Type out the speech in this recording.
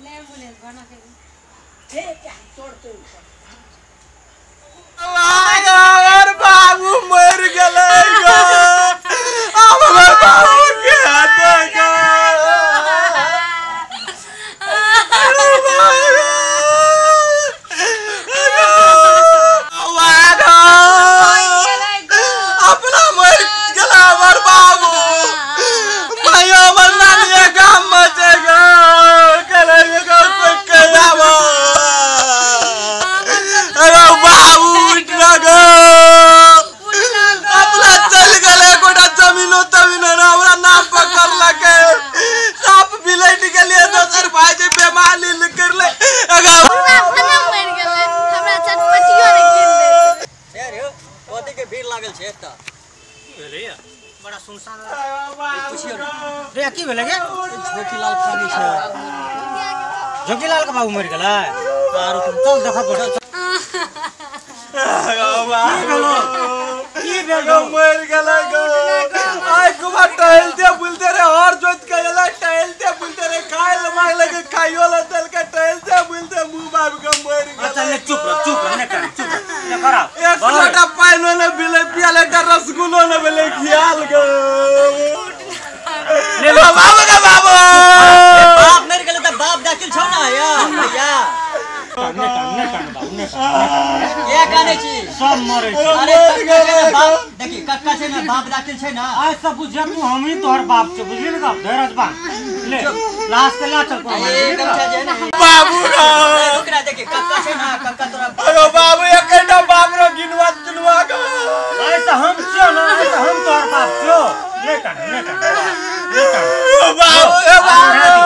ambulance बना के हे क्या तोड़ते और बाबू मर गले गो हमर बाबू के देगा अपना मर गला हमर बाबू मायो हमर नानी गाम मचेगा करेगा कोई कयावा अरे बाबू उठ ना गो अपना चल गले गोटा जमीनो तमीनो हमरा नाम पर कर लगे सांप बिलेट के लिए दोसर भाई जे बेमानी कर ले अगा हमरा फना मर गेले हमरा चटपटियो रे गिन दे यार यो ओदे के भीड़ लागल छे त भेले बड़ा सुनसान पुछियो रे की भेले गे झोकीलाल खानी छे झोकीलाल का बाबू मर गेलै तारो तुम चल देखा पड़ो की भेलो मर गेलै गो आइ कुबा टहलते बुलते रे और जोत के गेलै टहलते बुलते रे खाय ल मांग लगे खाइयो ल दल के टहलते बुलते मुंह बाब के मर गेलै अच्छा ले चुप ने कर चुप ने करा एक लोटा पानी न बिले पियाले का रसगुल्लो न बिले खियाल गो ले बाबू का बाबू बाप मर गेले त बाप दाखिल छौ ना या भैया ने बाबू ने ये काने छी सब मरे छै अरे बाप देखी कक्का छे ना बाप दाखिल छे ना आज सब बुझे तू हम ही तोहर बाप छे बुझली न का धैर्य बा ले लाश के ला चल को एकदम छे जे ना बाबू का ओकरा देखी कक्का छे ना कक्का तोरा अरे बाबू एकटा बाप रो गिनवा चुनवा गो ऐसा हम छो ना ऐसा हम तोहर बाप छो ले कर बाबू ए बाबू